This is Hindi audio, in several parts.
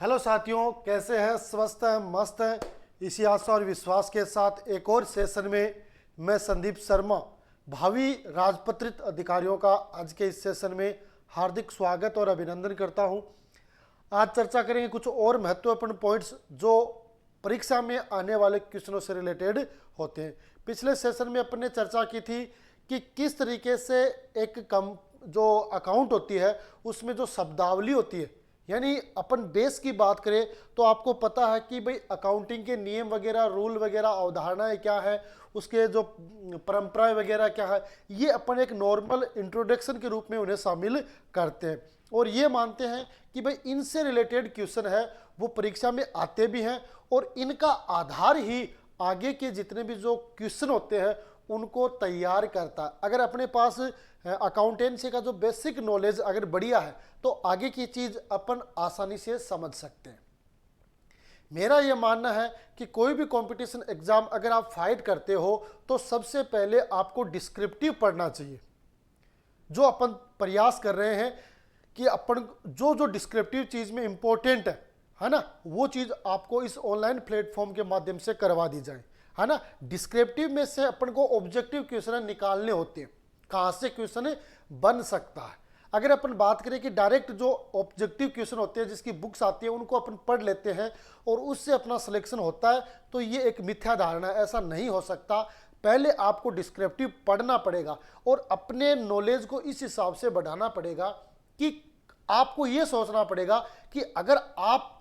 हेलो साथियों, कैसे हैं? स्वस्थ हैं, मस्त हैं। इसी आशा और विश्वास के साथ एक और सेशन में मैं संदीप शर्मा भावी राजपत्रित अधिकारियों का आज के इस सेशन में हार्दिक स्वागत और अभिनंदन करता हूं। आज चर्चा करेंगे कुछ और महत्वपूर्ण पॉइंट्स जो परीक्षा में आने वाले क्वेश्चनों से रिलेटेड होते हैं। पिछले सेशन में अपन ने चर्चा की थी कि किस तरीके से एक जो अकाउंट होती है उसमें जो शब्दावली होती है, यानी अपन बेस की बात करें तो आपको पता है कि भाई अकाउंटिंग के नियम वगैरह, रूल वगैरह, अवधारणाएं क्या है, उसके जो परंपराएं वगैरह क्या है, ये अपन एक नॉर्मल इंट्रोडक्शन के रूप में उन्हें शामिल करते हैं और ये मानते हैं कि भाई इनसे रिलेटेड क्वेश्चन है वो परीक्षा में आते भी हैं और इनका आधार ही आगे के जितने भी जो क्वेश्चन होते हैं उनको तैयार करता है। अगर अपने पास अकाउंटेंसी का जो बेसिक नॉलेज अगर बढ़िया है तो आगे की चीज अपन आसानी से समझ सकते हैं। मेरा यह मानना है कि कोई भी कंपटीशन एग्जाम अगर आप फाइट करते हो तो सबसे पहले आपको डिस्क्रिप्टिव पढ़ना चाहिए। जो अपन प्रयास कर रहे हैं कि अपन जो जो डिस्क्रिप्टिव चीज में इंपॉर्टेंट है ना, वो चीज आपको इस ऑनलाइन प्लेटफॉर्म के माध्यम से करवा दी जाए, है ना। डिस्क्रिप्टिव में से अपन को ऑब्जेक्टिव क्वेश्चन निकालने होते हैं, कहां से क्वेश्चन बन सकता है। अगर अपन बात करें कि डायरेक्ट जो ऑब्जेक्टिव क्वेश्चन होते हैं जिसकी बुक्स आती है उनको अपन पढ़ लेते हैं और उससे अपना सिलेक्शन होता है, तो ये एक मिथ्या धारणा है, ऐसा नहीं हो सकता। पहले आपको डिस्क्रिप्टिव पढ़ना पड़ेगा और अपने नॉलेज को इस हिसाब से बढ़ाना पड़ेगा कि आपको ये सोचना पड़ेगा कि अगर आप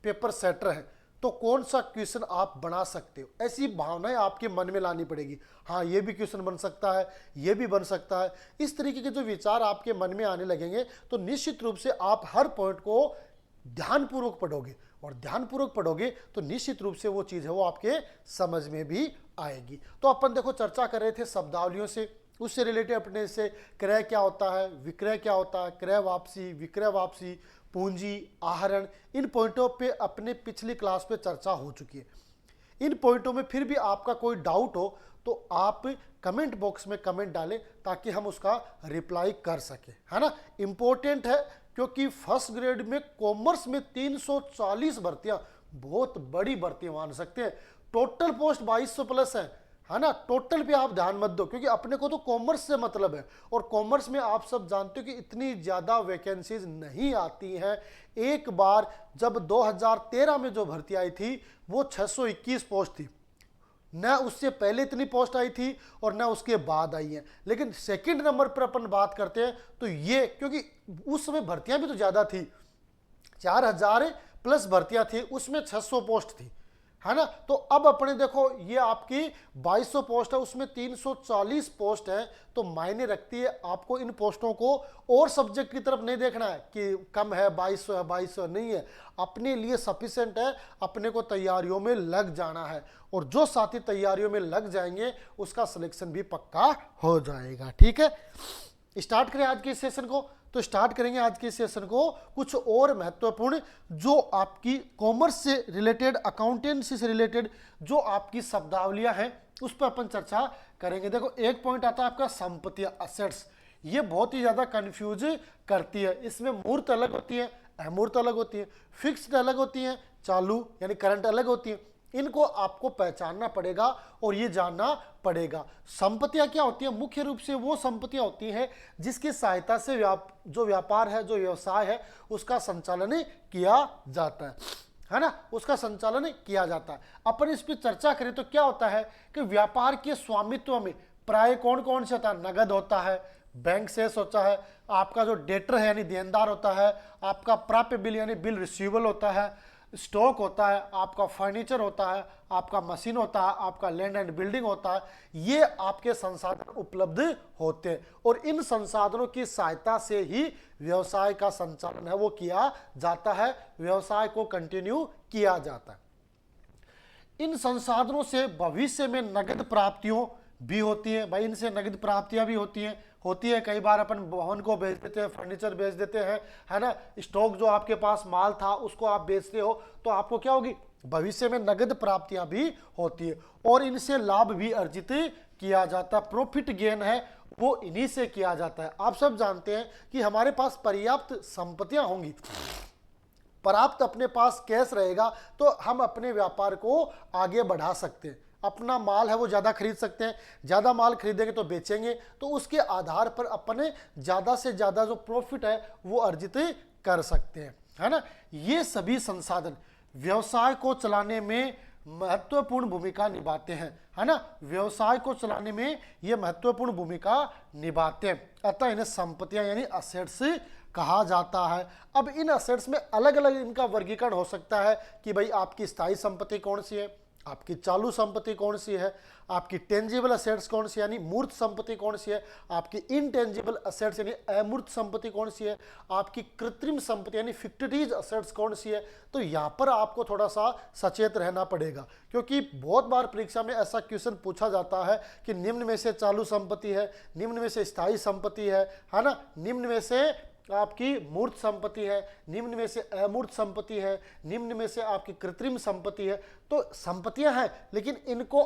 पेपर सेटर हैं तो कौन सा क्वेश्चन आप बना सकते हो। ऐसी भावनाएं आपके मन में लानी पड़ेगी। हाँ, ये भी क्वेश्चन बन सकता है, ये भी बन सकता है। इस तरीके के जो विचार आपके मन में आने लगेंगे तो निश्चित रूप से आप हर पॉइंट को ध्यानपूर्वक पढ़ोगे और ध्यानपूर्वक पढ़ोगे तो निश्चित रूप से वो चीज़ है वो आपके समझ में भी आएगी। तो अपन देखो चर्चा कर रहे थे शब्दावलियों से, उससे रिलेटेड अपने से क्रय क्या होता है, विक्रय क्या होता है, क्रय वापसी, विक्रय वापसी, पूंजी, आहरण, इन पॉइंटों पे अपने पिछली क्लास पे चर्चा हो चुकी है। इन पॉइंटों में फिर भी आपका कोई डाउट हो तो आप कमेंट बॉक्स में कमेंट डालें ताकि हम उसका रिप्लाई कर सकें, है ना। इंपॉर्टेंट है क्योंकि फर्स्ट ग्रेड में कॉमर्स में 340 भर्तियां, बहुत बड़ी भर्तियां मान सकते हैं। टोटल पोस्ट 2200 प्लस है ना। टोटल पे आप ध्यान मत दो क्योंकि अपने को तो कॉमर्स से मतलब है और कॉमर्स में आप सब जानते हो कि इतनी ज्यादा वैकेंसीज नहीं आती हैं। एक बार जब 2013 में जो भर्ती आई थी वो 621 पोस्ट थी, न उससे पहले इतनी पोस्ट आई थी और न उसके बाद आई है। लेकिन सेकंड नंबर पर अपन बात करते हैं तो ये, क्योंकि उस समय भर्तियां भी तो ज्यादा थी, 4000 प्लस भर्तियां थी, उसमें 600 पोस्ट थी, है ना। तो अब अपने देखो ये आपकी 2200 पोस्ट है, उसमें 340 पोस्ट है, तो मायने रखती है। आपको इन पोस्टों को और सब्जेक्ट की तरफ नहीं देखना है कि कम है 2200 है, 2200 नहीं है, अपने लिए सफिशिएंट है। अपने को तैयारियों में लग जाना है और जो साथी तैयारियों में लग जाएंगे उसका सिलेक्शन भी पक्का हो जाएगा। ठीक है, स्टार्ट करें आज के सेशन को। तो स्टार्ट करेंगे आज के सेशन को कुछ और महत्वपूर्ण जो आपकी कॉमर्स से रिलेटेड, अकाउंटेंसी से रिलेटेड जो आपकी शब्दावलियां हैं उस पर अपन चर्चा करेंगे। देखो एक पॉइंट आता है आपका संपत्तियां, असेट्स। ये बहुत ही ज्यादा कंफ्यूज करती है। इसमें मूर्त अलग होती है, अमूर्त अलग होती है, फिक्स्ड अलग होती है, चालू यानी करंट अलग होती है। इनको आपको पहचानना पड़ेगा और ये जानना पड़ेगा। संपत्तियां क्या होती है? मुख्य रूप से वो संपत्तियां होती हैं जिसकी सहायता से जो व्यापार है, जो व्यवसाय है, उसका संचालन किया जाता है ना, उसका संचालन किया जाता है। अपन इस पर चर्चा करें तो क्या होता है कि व्यापार के स्वामित्व में प्राय कौन कौन से होता है? नगद होता है, बैंक शेष होता है, आपका जो डेटर है यानी देनदार होता है, आपका प्राप्य बिल यानी बिल रिसीवेबल होता है, स्टॉक होता है, आपका फर्नीचर होता है, आपका मशीन होता है, आपका लैंड एंड बिल्डिंग होता है। ये आपके संसाधन उपलब्ध होते हैं और इन संसाधनों की सहायता से ही व्यवसाय का संचालन है वो किया जाता है, व्यवसाय को कंटिन्यू किया जाता है। इन संसाधनों से भविष्य में नगद प्राप्तियों भी होती है। भाई इनसे नगद प्राप्तियां भी होती है। कई बार अपन भवन को बेच देते हैं, फर्नीचर बेच देते हैं, है ना। स्टॉक जो आपके पास माल था उसको आप बेचते हो तो आपको क्या होगी? भविष्य में नगद प्राप्तियां भी होती है और इनसे लाभ भी अर्जित किया जाता है। प्रॉफिट गेन है वो इन्हीं से किया जाता है। आप सब जानते हैं कि हमारे पास पर्याप्त संपत्तियां होंगी पर्याप्त अपने पास कैश रहेगा तो हम अपने व्यापार को आगे बढ़ा सकते हैं। अपना माल है वो ज़्यादा खरीद सकते हैं, ज़्यादा माल खरीदेंगे तो बेचेंगे, तो उसके आधार पर अपने ज़्यादा से ज़्यादा जो प्रॉफिट है वो अर्जित कर सकते हैं, है ना। ये सभी संसाधन व्यवसाय को चलाने में महत्वपूर्ण भूमिका निभाते हैं, है ना। व्यवसाय को चलाने में ये महत्वपूर्ण भूमिका निभाते हैं, अतः इन्हें संपत्तियां यानी असेट्स कहा जाता है। अब इन असेट्स में अलग अलग इनका वर्गीकरण हो सकता है कि भाई आपकी स्थायी संपत्ति कौन सी है, आपकी चालू संपत्ति कौन सी है, आपकी टेंजिबल असेट्स कौन सी यानी मूर्त संपत्ति कौन सी है, आपकी इनटेंजिबल असेट्स यानी अमूर्त संपत्ति कौन सी है, आपकी कृत्रिम संपत्ति यानी फिक्टिटीज असेट्स कौन सी है। तो यहाँ पर आपको थोड़ा सा सचेत रहना पड़ेगा, क्योंकि बहुत बार परीक्षा में ऐसा क्वेश्चन पूछा जाता है कि निम्न में से चालू संपत्ति है, निम्न में से स्थायी संपत्ति है ना, निम्न में से आपकी मूर्त संपत्ति है, निम्न में से अमूर्त संपत्ति है, निम्न में से आपकी कृत्रिम संपत्ति है। तो संपत्तियां हैं, लेकिन इनको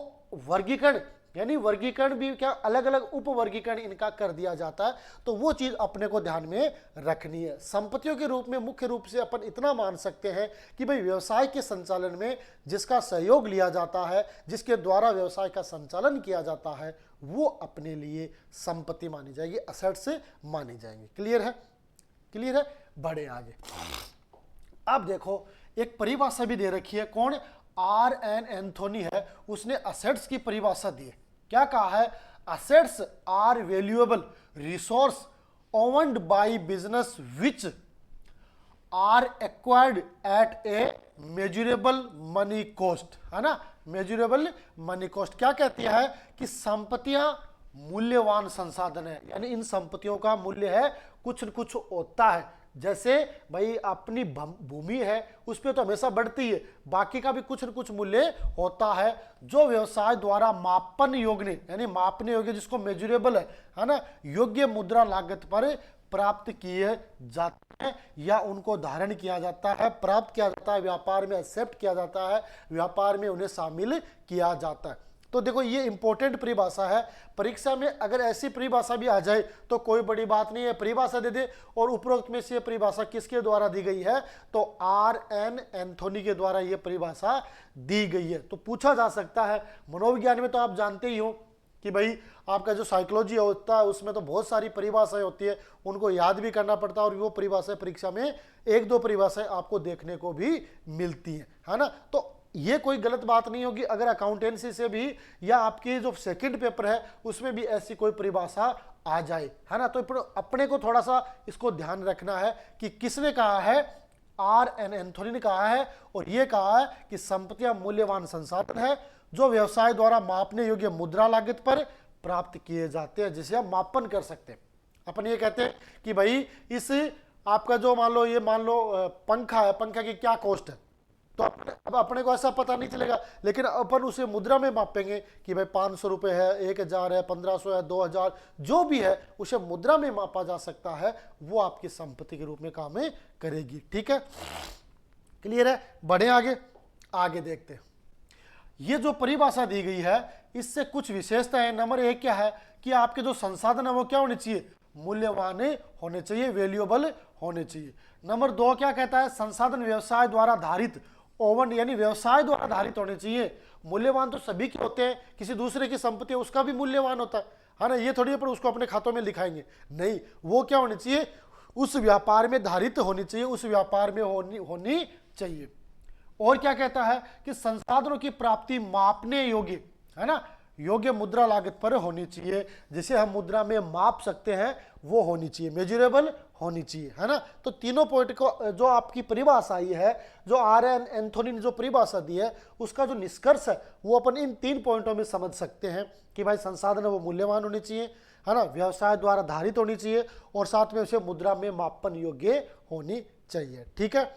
वर्गीकरण यानी वर्गीकरण भी क्या अलग अलग उप वर्गीकरण इनका कर दिया जाता है, तो वो चीज अपने को ध्यान में रखनी है। संपत्तियों के रूप में मुख्य रूप से अपन इतना मान सकते हैं कि भाई व्यवसाय के संचालन में जिसका सहयोग लिया जाता है, जिसके द्वारा व्यवसाय का संचालन किया जाता है, वो अपने लिए संपत्ति मानी जाएगी, असेट्स मानी जाएंगी। क्लियर है, क्लियर है। बढ़े आगे। अब देखो एक परिभाषा भी दे रखी है, कौन, R.N. एंथोनी है, उसने असेट्स की परिभाषा दी है। क्या कहा है, assets are valuable resource owned by business which are acquired at a measurable money cost, है ना, मेजरेबल मनी कॉस्ट। क्या कहती है कि संपत्तियां मूल्यवान संसाधन है, यानी इन संपत्तियों का मूल्य है कुछ न कुछ होता है। जैसे भाई अपनी भूमि है उस पर तो हमेशा बढ़ती है, बाकी का भी कुछ न कुछ मूल्य होता है जो व्यवसाय द्वारा मापन योग्य यानी मापने योग्य, जिसको मेजरेबल है ना, योग्य मुद्रा लागत पर प्राप्त किए जाते हैं या उनको धारण किया जाता है, प्राप्त किया जाता है, व्यापार में एक्सेप्ट किया जाता है, व्यापार में उन्हें शामिल किया जाता है। तो देखो ये इंपॉर्टेंट परिभाषा है, परीक्षा में अगर ऐसी परिभाषा भी आ जाए तो कोई बड़ी बात नहीं है, परिभाषा दे दे। और उपरोक्त में से परिभाषा किसके द्वारा दी गई है, तो R.N. एंथोनी के द्वारा ये परिभाषा दी गई है। तो पूछा जा सकता है, मनोविज्ञान में तो आप जानते ही हो कि भाई आपका जो साइकोलॉजी होता है उसमें तो बहुत सारी परिभाषाएं होती है, उनको याद भी करना पड़ता है, और वो परिभाषाएं परीक्षा में एक दो परिभाषाएं आपको देखने को भी मिलती है ना। तो ये कोई गलत बात नहीं होगी अगर अकाउंटेंसी से भी या आपके जो सेकंड पेपर है उसमें भी ऐसी कोई परिभाषा आ जाए, है ना। तो अपने को थोड़ा सा इसको ध्यान रखना है कि किसने कहा है, R.N. एंथोनी ने कहा है, और ये कहा है कि संपत्तियां मूल्यवान संसाधन है जो व्यवसाय द्वारा मापने योग्य मुद्रा लागत पर प्राप्त किए जाते हैं, जिसे हम मापन कर सकते हैं। अपन ये कहते हैं कि भाई इस आपका जो मान लो पंखा है, पंखा की क्या कॉस्ट है, तो अब अपने को ऐसा पता नहीं चलेगा, लेकिन अपन उसे मुद्रा में मापेंगे कि भाई 500 रुपये है, 1000 है, 1500 है, 2000, जो भी है उसे मुद्रा में मापा जा सकता है, वो आपकी संपत्ति के रूप में काम करेगी। ठीक है, क्लियर है। बढ़े आगे, आगे देखते हैं। ये जो परिभाषा दी गई है इससे कुछ विशेषता है। नंबर 1 क्या है कि आपके जो संसाधन है वो क्या होने चाहिए, मूल्यवान होने चाहिए, वैल्यूएबल होने चाहिए। नंबर 2 क्या कहता है, संसाधन व्यवसाय द्वारा धारित ओवन यानी व्यवसाय द्वारा धारित होने चाहिए। मूल्यवान तो सभी के होते हैं, किसी दूसरे की संपत्ति उसका भी मूल्यवान होता है ना, ये थोड़ी पर उसको अपने खातों में लिखाएंगे, नहीं, वो क्या होनी चाहिए, उस व्यापार में धारित होनी चाहिए, उस व्यापार में होनी चाहिए। और क्या कहता है कि संसाधनों की प्राप्ति मापने योग्य, है ना, योग्य मुद्रा लागत पर होनी चाहिए, जिसे हम मुद्रा में माप सकते हैं वो होनी चाहिए, मेजरेबल होनी चाहिए, है ना। तो तीनों पॉइंट को जो आपकी परिभाषा आई है, जो R.N. एंथोनी ने जो परिभाषा दी है, उसका जो निष्कर्ष है वो अपन इन 3 पॉइंटों में समझ सकते हैं कि भाई संसाधन वो मूल्यवान होने चाहिए, है ना, व्यवसाय द्वारा धारित होनी चाहिए, और साथ में उसे मुद्रा में मापन योग्य होनी चाहिए। ठीक है,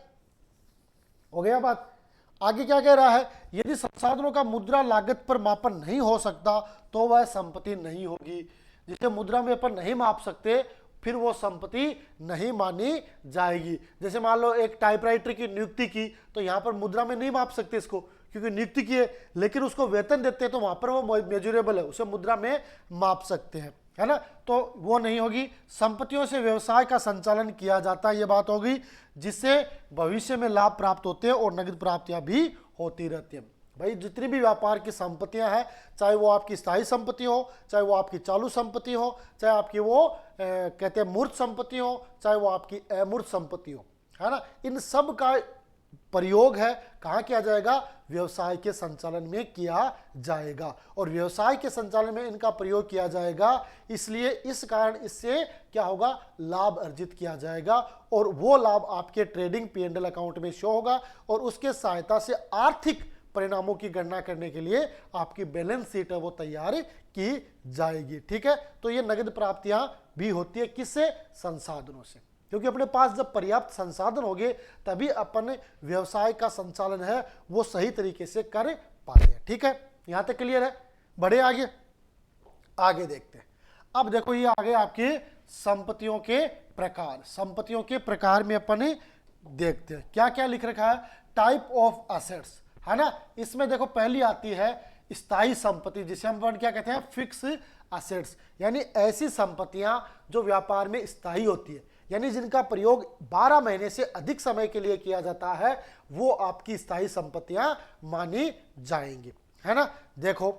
हो गया बात। आगे क्या कह रहा है, यदि संसाधनों का मुद्रा लागत पर मापन नहीं हो सकता तो वह संपत्ति नहीं होगी। जिसे मुद्रा में अपन नहीं माप सकते फिर वो संपत्ति नहीं मानी जाएगी। जैसे मान लो एक टाइपराइटर की नियुक्ति की, तो यहाँ पर मुद्रा में नहीं माप सकते इसको, क्योंकि नियुक्ति की है, लेकिन उसको वेतन देते हैं तो वहां पर वो मेजरेबल है, उसे मुद्रा में माप सकते हैं, है ना, तो वो नहीं होगी। संपत्तियों से व्यवसाय का संचालन किया जाता है, ये बात होगी, जिससे भविष्य में लाभ प्राप्त होते हैं और नगद प्राप्तियां भी होती रहती हैं। भाई जितनी भी व्यापार की संपत्तियां हैं, चाहे वो आपकी स्थायी संपत्ति हो, चाहे वो आपकी चालू संपत्ति हो, चाहे आपकी वो कहते हैं मूर्त संपत्ति हो, चाहे वो आपकी अमूर्त संपत्ति हो, है ना, इन सब का प्रयोग है कहाँ किया जाएगा, व्यवसाय के संचालन में किया जाएगा। और व्यवसाय के संचालन में इनका प्रयोग किया जाएगा, इसलिए इस कारण इससे क्या होगा, लाभ अर्जित किया जाएगा और वो लाभ आपके ट्रेडिंग P&L अकाउंट में शो होगा और उसके सहायता से आर्थिक परिणामों की गणना करने के लिए आपकी बैलेंस शीट है वो तैयार की जाएगी। ठीक है, तो ये नगद प्राप्तियां भी होती है, किससे, संसाधनों से, क्योंकि अपने पास जब पर्याप्त संसाधन होंगे तभी अपन व्यवसाय का संचालन है वो सही तरीके से कर पाते हैं। ठीक है, यहां तक क्लियर है। बढ़े आगे, आगे देखते हैं। अब देखो ये आगे आपके संपत्तियों के प्रकार, संपत्तियों के प्रकार में अपन देखते हैं क्या क्या लिख रखा है, टाइप ऑफ असेट्स, है ना। इसमें देखो पहली आती है स्थायी संपत्ति, जिसे हम क्या कहते हैं, फिक्स असेट्स, यानी ऐसी संपत्तियां जो व्यापार में स्थायी होती है, यानी जिनका प्रयोग 12 महीने से अधिक समय के लिए किया जाता है, वो आपकी स्थायी संपत्तियां मानी जाएंगी, है ना। देखो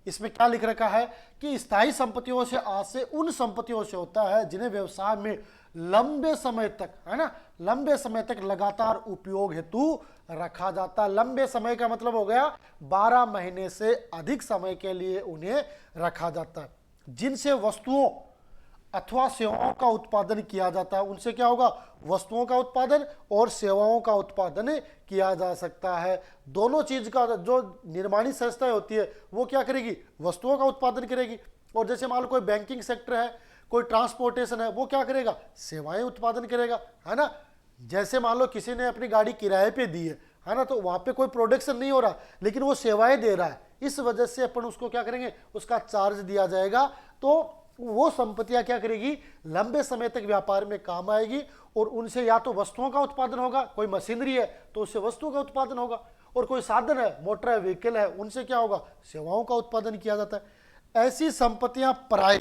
इसमें क्या लिख रखा है कि स्थायी संपत्तियों से आज से उन संपत्तियों से होता है जिन्हें व्यवसाय में लंबे समय तक, है ना, लंबे समय तक लगातार उपयोग हेतु रखा जाता है। लंबे समय का मतलब हो गया 12 महीने से अधिक समय के लिए उन्हें रखा जाता है। जिनसे वस्तुओं अथवा सेवाओं का उत्पादन किया जाता है, उनसे क्या होगा, वस्तुओं का उत्पादन और सेवाओं का उत्पादन किया जा सकता है। दोनों चीज का, जो निर्माणी संस्था होती है वो क्या करेगी, वस्तुओं का उत्पादन करेगी, और जैसे मान लो कोई बैंकिंग सेक्टर है, कोई ट्रांसपोर्टेशन है, वो क्या करेगा, सेवाएं उत्पादन करेगा, है ना। जैसे मान लो किसी ने अपनी गाड़ी किराए पे दी है ना, तो वहां पे कोई प्रोडक्शन नहीं हो रहा लेकिन वो सेवाएं दे रहा है, इस वजह से अपन उसको क्या करेंगे, उसका चार्ज दिया जाएगा। तो वो संपत्तियां क्या करेगी, लंबे समय तक व्यापार में काम आएगी और उनसे या तो वस्तुओं का उत्पादन होगा, कोई मशीनरी है तो उससे वस्तुओं का उत्पादन होगा, और कोई साधन है, मोटर है, व्हीकल है, उनसे क्या होगा, सेवाओं का उत्पादन किया जाता है। ऐसी संपत्तियां प्राय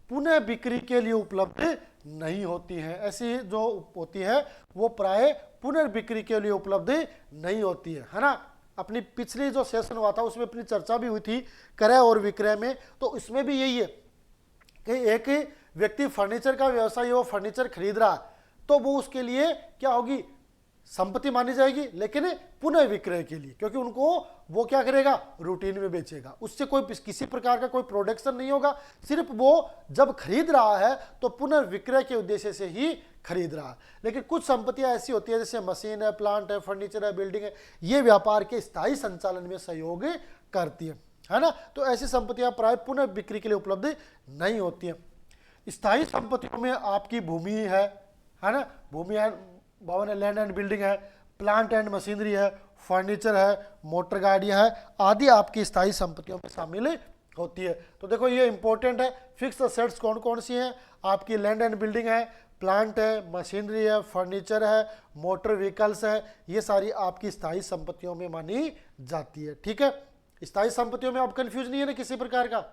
पुनः बिक्री के लिए उपलब्ध नहीं होती हैं, ऐसी जो होती है वो प्राय पुनर्बिक्री के लिए उपलब्ध नहीं होती है ना। अपनी पिछली जो सेशन हुआ था उसमें अपनी चर्चा भी हुई थी क्रय और विक्रय में, तो इसमें भी यही है कि एक व्यक्ति फर्नीचर का व्यवसाय, वो फर्नीचर खरीद रहा है तो वो उसके लिए क्या होगी, संपत्ति मानी जाएगी, लेकिन पुनः विक्रय के लिए, क्योंकि उनको वो क्या करेगा, रूटीन में बेचेगा, उससे कोई किसी प्रकार का कोई प्रोडक्शन नहीं होगा, सिर्फ वो जब खरीद रहा है तो पुनर्विक्रय के उद्देश्य से ही खरीद रहा है। लेकिन कुछ संपत्तियां ऐसी होती है जैसे मशीन है, प्लांट है, फर्नीचर है, बिल्डिंग है, ये व्यापार के स्थायी संचालन में सहयोग करती है ना। तो ऐसी संपत्तियां प्राय पुनः बिक्री के लिए उपलब्ध नहीं होती है। स्थायी संपत्तियों में आपकी भूमि है ना, भूमि है, भवन है, लैंड एंड बिल्डिंग है, प्लांट एंड मशीनरी है, फर्नीचर है, मोटर गाड़ियां है, आदि आपकी स्थायी संपत्तियों में शामिल होती है। तो देखो ये इंपॉर्टेंट है, फिक्स असेट्स कौन कौन सी हैं, आपकी लैंड एंड बिल्डिंग है, प्लांट है, मशीनरी है, फर्नीचर है, मोटर व्हीकल्स है, ये सारी आपकी स्थायी संपत्तियों में मानी जाती है। ठीक है, स्थायी संपत्तियों में आप कंफ्यूज नहीं है ना किसी प्रकार का,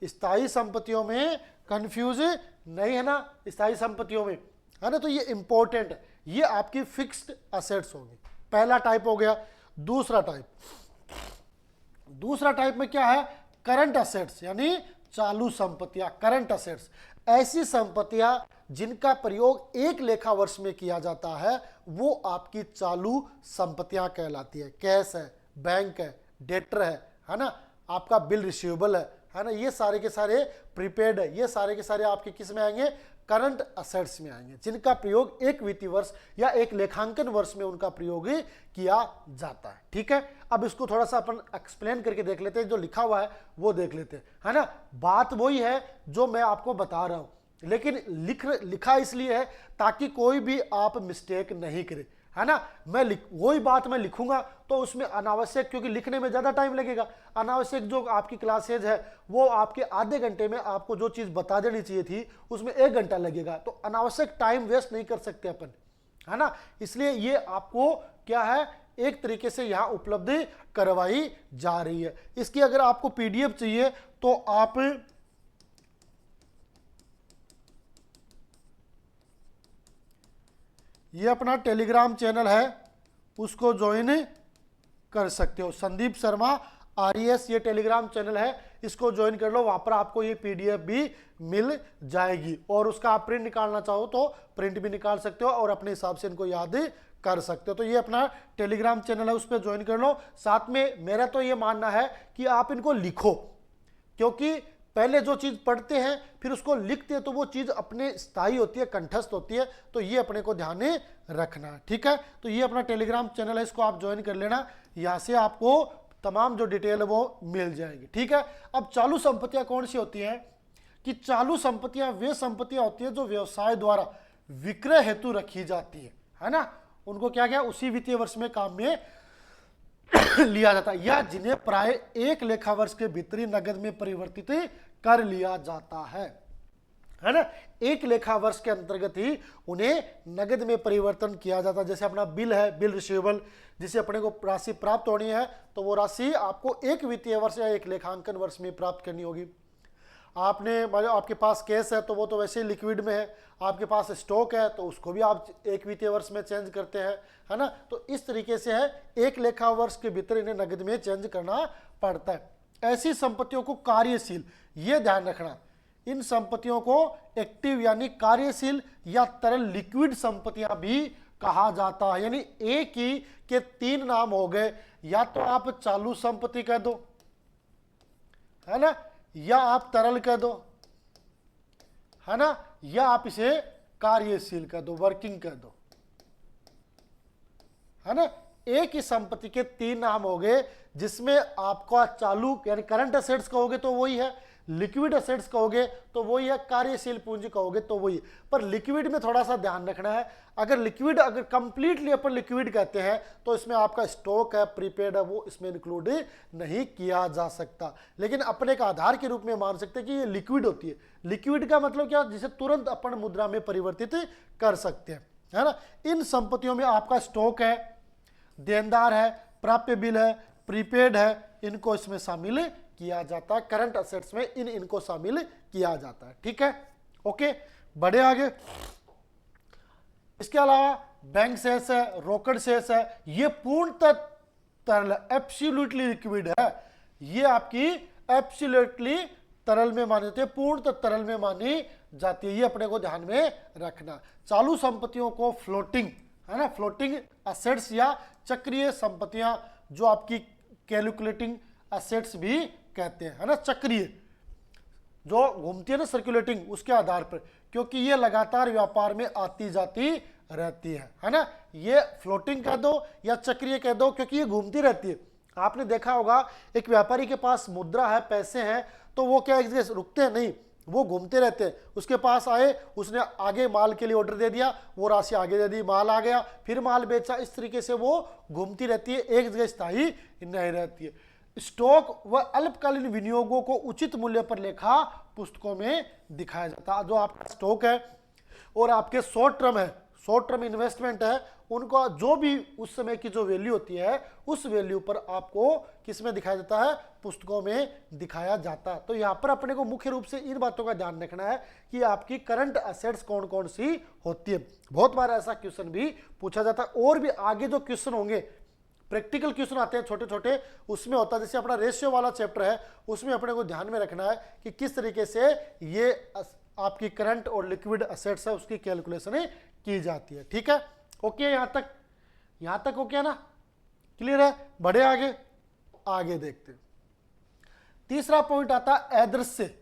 स्थायी संपत्तियों में कंफ्यूज नहीं है ना, स्थायी संपत्तियों में, है ना। तो ये इंपॉर्टेंट है, ये आपकी फिक्स्ड असेट्स होंगी, पहला टाइप हो गया। दूसरा टाइप में क्या है, करंट असेट्स, यानी चालू संपत्तियां, करंट असेट्स, ऐसी संपत्तियां जिनका प्रयोग एक लेखा वर्ष में किया जाता है वो आपकी चालू संपत्तियां कहलाती है। कैश है, बैंक है, डेटर है ना, आपका बिल रिसीवेबल है ना, ये सारे के सारे प्रीपेड है, ये सारे के सारे आपके किस में आएंगे, करंट असेट्स में आएंगे, जिनका प्रयोग एक वित्तीय वर्ष या एक लेखांकन वर्ष में उनका प्रयोग किया जाता है। ठीक है, अब इसको थोड़ा सा अपन एक्सप्लेन करके देख लेते हैं, जो लिखा हुआ है वो देख लेते हैं, है ना। बात वही है जो मैं आपको बता रहा हूं, लेकिन लिखा इसलिए है ताकि कोई भी आप मिस्टेक नहीं करे, है ना। वही बात मैं लिखूंगा तो उसमें अनावश्यक, क्योंकि लिखने में ज्यादा टाइम लगेगा, अनावश्यक जो आपकी क्लासेज है वो आपके आधे घंटे में आपको जो चीज बता देनी चाहिए थी उसमें 1 घंटा लगेगा, तो अनावश्यक टाइम वेस्ट नहीं कर सकते अपन, है ना। इसलिए ये आपको क्या है, एक तरीके से यहां उपलब्ध करवाई जा रही है। इसकी अगर आपको पीडीएफ चाहिए तो आप ये अपना टेलीग्राम चैनल है, उसको ज्वाइन कर सकते हो। संदीप शर्मा RES ये टेलीग्राम चैनल है, इसको ज्वाइन कर लो। वहां पर आपको ये PDF भी मिल जाएगी और उसका आप प्रिंट निकालना चाहो तो प्रिंट भी निकाल सकते हो और अपने हिसाब से इनको याद कर सकते हो। तो ये अपना टेलीग्राम चैनल है, उस पर ज्वाइन कर लो। साथ में मेरा तो ये मानना है कि आप इनको लिखो, क्योंकि पहले जो चीज पढ़ते हैं फिर उसको लिखते हैं तो वो चीज अपने स्थायी होती है, कंठस्थ होती है। तो ये अपने को ध्यान में रखना, ठीक है। तो ये अपना टेलीग्राम चैनल है, इसको आप ज्वाइन कर लेना। यहाँ से आपको तमाम जो डिटेल है वो मिल जाएगी, ठीक है। अब चालू संपत्तियां कौन सी होती हैं कि चालू संपत्तियां वे संपत्तियां होती है जो व्यवसाय द्वारा विक्रय हेतु रखी जाती है ना। उनको क्या क्या उसी वित्तीय वर्ष में काम में लिया जाता है, या जिन्हें प्राय एक लेखा वर्ष के भीतर ही नगद में परिवर्तित कर लिया जाता है ना। एक लेखा वर्ष के अंतर्गत ही उन्हें नगद में परिवर्तन किया जाता है। जैसे अपना बिल है, बिल रिसीवेबल, जिसे अपने को राशि प्राप्त होनी है तो वो राशि आपको एक वित्तीय वर्ष या एक लेखांकन वर्ष में प्राप्त करनी होगी। आपके पास कैश है तो वो तो वैसे ही लिक्विड में है, आपके पास स्टॉक है तो उसको भी आप एक वित्तीय वर्ष में चेंज करते हैं, है ना। तो इस तरीके से है, एक लेखा वर्ष के भीतर इन्हें नगद में चेंज करना पड़ता है। ऐसी संपत्तियों को कार्यशील, ये ध्यान रखना, इन संपत्तियों को एक्टिव यानी कार्यशील या तरल लिक्विड संपत्तियां भी कहा जाता है। यानी एक ही के तीन नाम हो गए, या तो आप चालू संपत्ति कह दो, है ना, या आप तरल कह दो, है ना, या आप इसे कार्यशील कह दो, वर्किंग कह दो, है ना। एक ही संपत्ति के तीन नाम हो गए, जिसमें आपका चालू यानी करंट एसेट्स कहोगे तो वही है, लिक्विड एसेट्स कहोगे तो वही है, कार्यशील पूंजी कहोगे तो वही। पर लिक्विड में थोड़ा सा ध्यान रखना है, अगर कंप्लीटली अपन लिक्विड कहते हैं तो इसमें आपका स्टॉक है, प्रीपेड है, वो इसमें इंक्लूड नहीं किया जा सकता। लेकिन अपने का आधार के रूप में मान सकते हैं कि ये लिक्विड होती है। लिक्विड का मतलब क्या, जिसे तुरंत अपन मुद्रा में परिवर्तित कर सकते हैं, है ना। इन संपत्तियों में आपका स्टॉक है, देनदार है, प्राप्य बिल है, प्रीपेड है, इनको इसमें शामिल किया जाता है। करंट असेट्स में इनको शामिल किया जाता है, ठीक है। ओके, बढ़े आगे। इसके अलावा बैंक शेयर्स है, रोकड़ शेयर्स है, ये पूर्णतः तरल, एब्सोल्युटली लिक्विड है। ये आपकी एब्सोल्युटली तरल में मानी जाती है, पूर्णतः तरल में मानी जाती है। ये अपने को ध्यान में रखना। चालू संपत्तियों को फ्लोटिंग, है ना, फ्लोटिंग असेट्स या चक्रीय संपत्तियां, जो आपकी कैलकुलेटिंग असेट्स भी कहते हैं, है ना, चक्रीय, जो घूमती है ना, सर्कुलेटिंग, उसके आधार पर, क्योंकि ये लगातार व्यापार में आती जाती रहती है ना। ये फ्लोटिंग कह दो या चक्रीय कह दो, क्योंकि ये घूमती रहती है। आपने देखा होगा एक व्यापारी के पास मुद्रा है, पैसे हैं, तो वो क्या एक जगह रुकते हैं, नहीं, वो घूमते रहते हैं। उसके पास आए, उसने आगे माल के लिए ऑर्डर दे दिया, वो राशि आगे दे दी, माल आ गया, फिर माल बेचा, इस तरीके से वो घूमती रहती है, एक जगह स्थायी नहीं रहती है। स्टॉक व अल्पकालीन विनियोगों को उचित मूल्य पर लेखा पुस्तकों में दिखाया जाता है। जो आपका स्टॉक है और आपके शॉर्ट टर्म है, शॉर्ट टर्म इन्वेस्टमेंट है, उनका जो भी उस समय की जो वैल्यू होती है, उस वैल्यू पर आपको किस में दिखाया जाता है, पुस्तकों में दिखाया जाता है। तो यहाँ पर अपने को मुख्य रूप से इन बातों का ध्यान रखना है कि आपकी करंट असेट्स कौन कौन सी होती है। बहुत बार ऐसा क्वेश्चन भी पूछा जाता है, और भी आगे जो क्वेश्चन होंगे, प्रैक्टिकल क्वेश्चन आते हैं छोटे छोटे, उसमें होता है, जैसे अपना रेशियो वाला चैप्टर है, उसमें अपने को ध्यान में रखना है कि किस तरीके से ये आपकी करंट और लिक्विड असेट्स है उसकी कैलकुलेशन की जाती है, ठीक है। ओके, यहां तक ओके ना, क्लियर है। बढ़े आगे, आगे देखते हैं। तीसरा पॉइंट आता है अदृश्य,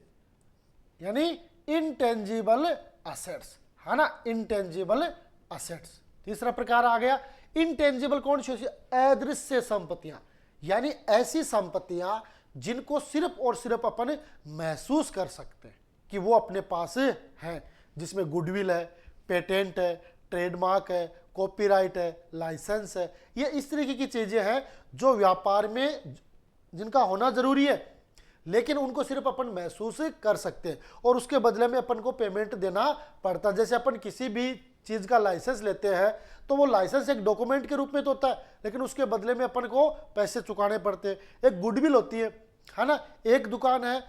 यानी इनटेंजिबल असेट्स, है ना, इनटेंजिबल असेट्स। तीसरा प्रकार आ गया। इनटेंजिबल कौन सी, अदृश्य संपत्तियां, यानी ऐसी संपत्तियां जिनको सिर्फ और सिर्फ अपन महसूस कर सकते हैं कि वो अपने पास है, जिसमें गुडविल है, पेटेंट है, ट्रेडमार्क है, कॉपीराइट है, लाइसेंस है। ये इस तरीके की चीजें हैं जो व्यापार में जिनका होना जरूरी है, लेकिन उनको सिर्फ अपन महसूस कर सकते हैं और उसके बदले में अपन को पेमेंट देना पड़ता है। जैसे अपन किसी भी चीज का लाइसेंस लेते हैं तो वो लाइसेंस एक डॉक्यूमेंट के रूप में तो होता है, लेकिन उसके बदले में अपन को पैसे चुकाने पड़ते हैं। एक गुडविल होती है ना। एक दुकान है,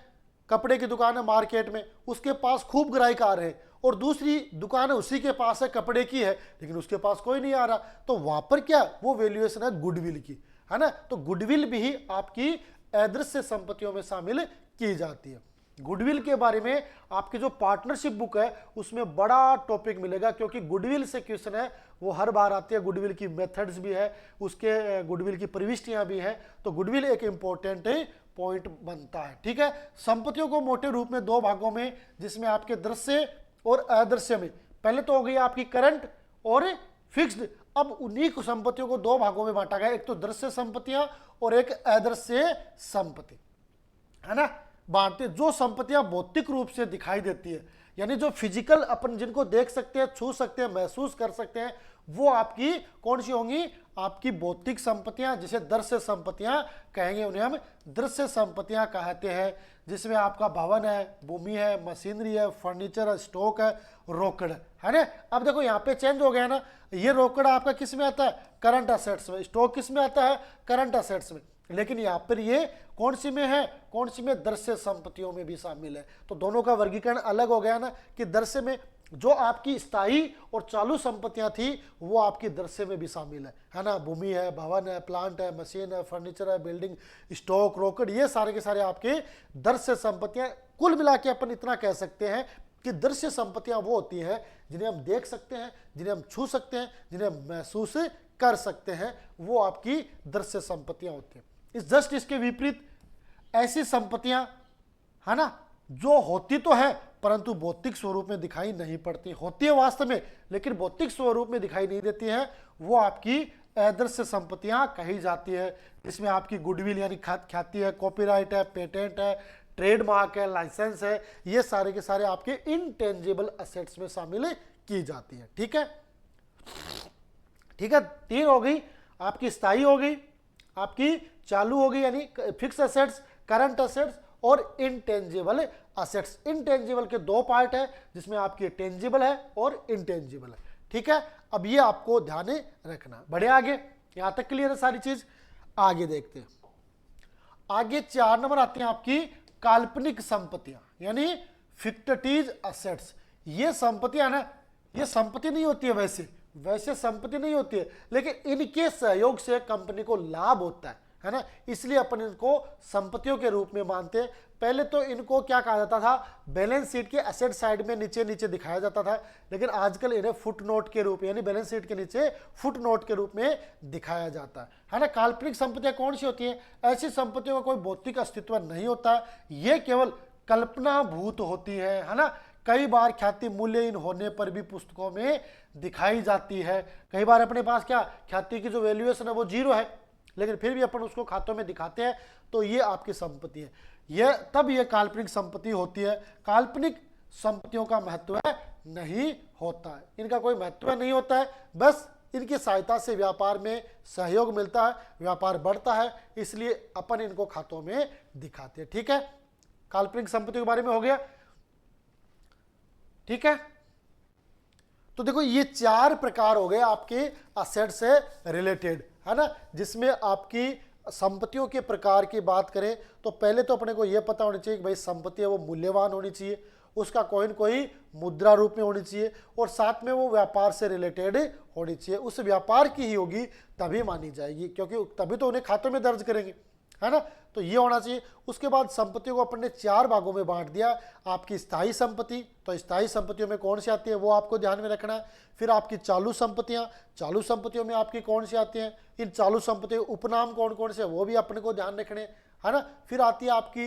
कपड़े की दुकान है मार्केट में, उसके पास खूब ग्राहक आ रहे हैं और दूसरी दुकान है उसी के पास है, कपड़े की है, लेकिन उसके पास कोई नहीं आ रहा, तो वहां पर क्या वो वैल्यूएशन है गुडविल की, है ना। तो गुडविल भी आपकी अदृश्य संपत्तियों में शामिल की जाती है। गुडविल के बारे में आपकी जो पार्टनरशिप बुक है उसमें बड़ा टॉपिक मिलेगा, क्योंकि गुडविल से क्वेश्चन है वो हर बार आती है। गुडविल की मेथड्स भी है, उसके गुडविल की प्रविष्टियां भी है, तो गुडविल एक इंपॉर्टेंट पॉइंट बनता है। ठीक है, संपत्तियों को मोटे रूप में दो भागों में, जिसमें आपके दृश्य और अदृश्य में, पहले तो हो गई आपकी करंट और फिक्स्ड। अब उन्हीं को संपत्तियों को दो भागों में बांटा गया, एक तो दृश्य संपत्तियां और एक अदृश्य संपत्ति, है ना। बांटते जो संपत्तियां भौतिक रूप से दिखाई देती है, यानी जो फिजिकल अपन जिनको देख सकते हैं, छू सकते हैं, महसूस कर सकते हैं, वो आपकी कौन सी होंगी, आपकी भौतिक संपत्तियां, जिसे दृश्य संपत्तियां कहेंगे, उन्हें हम दृश्य संपत्तियां कहते हैं। जिसमें आपका भवन है, भूमि है, मशीनरी है, फर्नीचर है, स्टॉक है, रोकड़ है ना। अब देखो यहाँ पे चेंज हो गया ना, ये रोकड़ आपका किस में आता है, करंट असेट्स में, स्टॉक किस में आता है, करंट असेट्स में, लेकिन यहाँ पर ये कौन सी में है, कौन सी में, दृश्य संपत्तियों में भी शामिल है। तो दोनों का वर्गीकरण अलग हो गया ना, कि दृश्य में जो आपकी स्थायी और चालू संपत्तियां थी वो आपकी दृश्य में भी शामिल है ना। भूमि है, भवन है, प्लांट है, मशीन है, फर्नीचर है, बिल्डिंग, स्टॉक, रोकड़, ये सारे के सारे आपके दृश्य संपत्तियां। कुल मिला के अपन इतना कह सकते हैं कि दृश्य संपत्तियां वो होती हैं जिन्हें हम देख सकते हैं, जिन्हें हम छू सकते हैं, जिन्हें हम महसूस कर सकते हैं, वो आपकी दृश्य संपत्तियां होती हैं। इस जस्ट इसके विपरीत ऐसी संपत्तियां, है ना, जो होती तो है परंतु भौतिक स्वरूप में दिखाई नहीं पड़ती, होती है वास्तव में लेकिन भौतिक स्वरूप में दिखाई नहीं देती है, वो आपकी अदृश्य संपत्तियां कही जाती है। इसमें आपकी गुडविल यानी ख्याति है, कॉपीराइट है, पेटेंट है, ट्रेडमार्क है, लाइसेंस है, ये सारे के सारे आपके इनटेंजिबल असेट्स में शामिल की जाती है। ठीक है, ठीक है, तीन हो गई आपकी, स्थायी हो गई, आपकी चालू हो गई यानी फिक्स असेट्स, करंट असेट्स और इनटेंजिबल असेट्स। इनटेंजिबल के दो पार्ट है, जिसमें आपकी टेंजिबल है और इनटेंजिबल है। ठीक है, अब ये आपको ध्यान रखना। बढ़े आगे, यहां तक क्लियर है सारी चीज। आगे देखते हैं, आगे 4 नंबर आती हैं आपकी काल्पनिक संपत्तियां, यानी फिक्टिव असेट्स। ये संपत्तियां ना, ये संपत्ति नहीं होती है, वैसे संपत्ति नहीं होती है, लेकिन इनके सहयोग से कंपनी को लाभ होता है ना, इसलिए अपन इनको संपत्तियों के रूप में मानते हैं। पहले तो इनको क्या कहा जाता था, बैलेंस शीट के एसेट साइड में नीचे नीचे दिखाया जाता था, लेकिन आजकल इन्हें फुट नोट के रूप में, यानी बैलेंस शीट के नीचे फुट नोट के रूप में दिखाया जाता है ना। काल्पनिक संपत्तियां कौन सी होती हैं, ऐसी संपत्तियों का कोई भौतिक अस्तित्व नहीं होता, ये केवल कल्पना भूत होती है ना। कई बार ख्याति मूल्यहीन होने पर भी पुस्तकों में दिखाई जाती है। कई बार अपने पास क्या, ख्याति की जो वैल्यूएशन है वो 0 है, लेकिन फिर भी अपन उसको खातों में दिखाते हैं, तो ये आपकी संपत्ति है। ये तब ये काल्पनिक संपत्ति होती है। काल्पनिक संपत्तियों का महत्व नहीं होता है, इनका कोई महत्व नहीं होता है, बस इनकी सहायता से व्यापार में सहयोग मिलता है, व्यापार बढ़ता है, इसलिए अपन इनको खातों में दिखाते हैं। ठीक है, काल्पनिक संपत्ति के बारे में हो गया। ठीक है, तो देखो ये 4 प्रकार हो गए आपके असेट से रिलेटेड, है ना। जिसमें आपकी संपत्तियों के प्रकार की बात करें तो पहले तो अपने को यह पता होनी चाहिए कि भाई संपत्ति है वो मूल्यवान होनी चाहिए, उसका कोई मुद्रा रूप में होनी चाहिए, और साथ में वो व्यापार से रिलेटेड होनी चाहिए। उस व्यापार की ही होगी तभी मानी जाएगी, क्योंकि तभी तो उन्हें खातों में दर्ज करेंगे, है ना। तो ये होना चाहिए। उसके बाद संपत्तियों को अपन ने 4 भागों में बांट दिया। आपकी स्थायी संपत्ति, तो स्थायी संपत्तियों में कौन सी आती है वो आपको ध्यान में रखना है। फिर आपकी चालू संपत्तियां, चालू संपत्तियों में आपकी कौन सी आती हैं, इन चालू संपत्तियों के उपनाम कौन कौन से वो भी अपने को ध्यान रखने, है ना। फिर आती है आपकी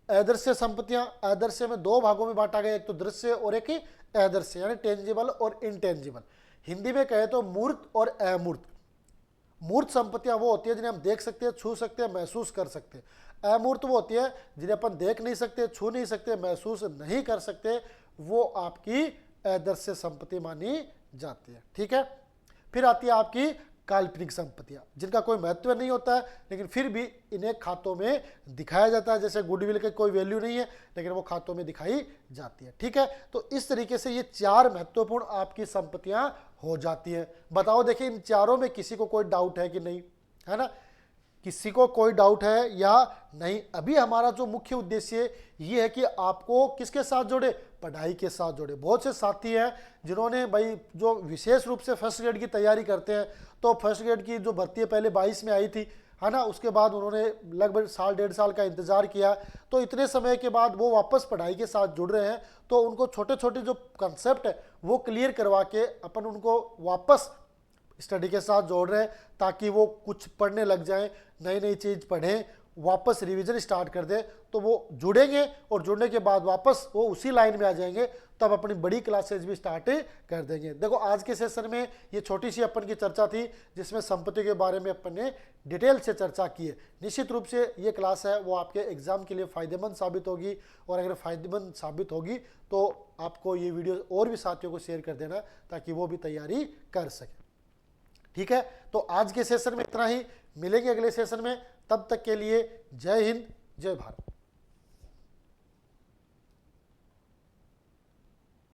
अदृश्य संपत्तियां। अदृश्य में 2 भागों में बांटा गया, एक तो दृश्य और एक अदृश्य, यानी टेंजिबल और इनटेंजिबल। हिंदी में कहे तो मूर्त और अमूर्त। मूर्त संपत्तियां वो होती है जिन्हें हम देख सकते हैं, छू सकते हैं, महसूस कर सकते हैं। अमूर्त वो होती है जिन्हें अपन देख नहीं सकते, छू नहीं सकते, महसूस नहीं कर सकते, वो आपकी अदृश्य संपत्ति मानी जाती है। ठीक है, फिर आती है आपकी काल्पनिक संपत्तियां, जिनका कोई महत्व नहीं होता है, लेकिन फिर भी इन्हें खातों में दिखाया जाता है। जैसे गुडविल की कोई वैल्यू नहीं है, लेकिन वो खातों में दिखाई जाती है। ठीक है, तो इस तरीके से ये 4 महत्वपूर्ण आपकी संपत्तियां हो जाती है। बताओ, देखिए इन चारों में किसी को कोई डाउट है कि नहीं, है ना। किसी को कोई डाउट है या नहीं? अभी हमारा जो मुख्य उद्देश्य ये है कि आपको किसके साथ जोड़े, पढ़ाई के साथ जोड़े। बहुत से साथी हैं जिन्होंने भाई जो विशेष रूप से फर्स्ट ग्रेड की तैयारी करते हैं, तो फर्स्ट ग्रेड की जो भर्ती है पहले 22 में आई थी, है ना, उसके बाद उन्होंने लगभग साल 1.5 साल का इंतजार किया, तो इतने समय के बाद वो वापस पढ़ाई के साथ जुड़ रहे हैं। तो उनको छोटे छोटे जो कंसेप्ट है वो क्लियर करवा के अपन उनको वापस स्टडी के साथ जोड़ रहे हैं, ताकि वो कुछ पढ़ने लग जाएं, नई नई चीज़ पढ़ें, वापस रिवीजन स्टार्ट कर दें, तो वो जुड़ेंगे और जुड़ने के बाद वापस वो उसी लाइन में आ जाएंगे, तब अपनी बड़ी क्लासेज भी स्टार्ट कर देंगे। देखो आज के सेशन में ये छोटी सी अपन की चर्चा थी, जिसमें संपत्ति के बारे में अपन ने डिटेल से चर्चा की है। निश्चित रूप से ये क्लास है वो आपके एग्जाम के लिए फ़ायदेमंद साबित होगी, और अगर फ़ायदेमंद साबित होगी तो आपको ये वीडियो और भी साथियों को शेयर कर देना, ताकि वो भी तैयारी कर सकें। ठीक है, तो आज के सेशन में इतना ही, मिलेंगे अगले सेशन में, तब तक के लिए जय हिंद, जय भारत।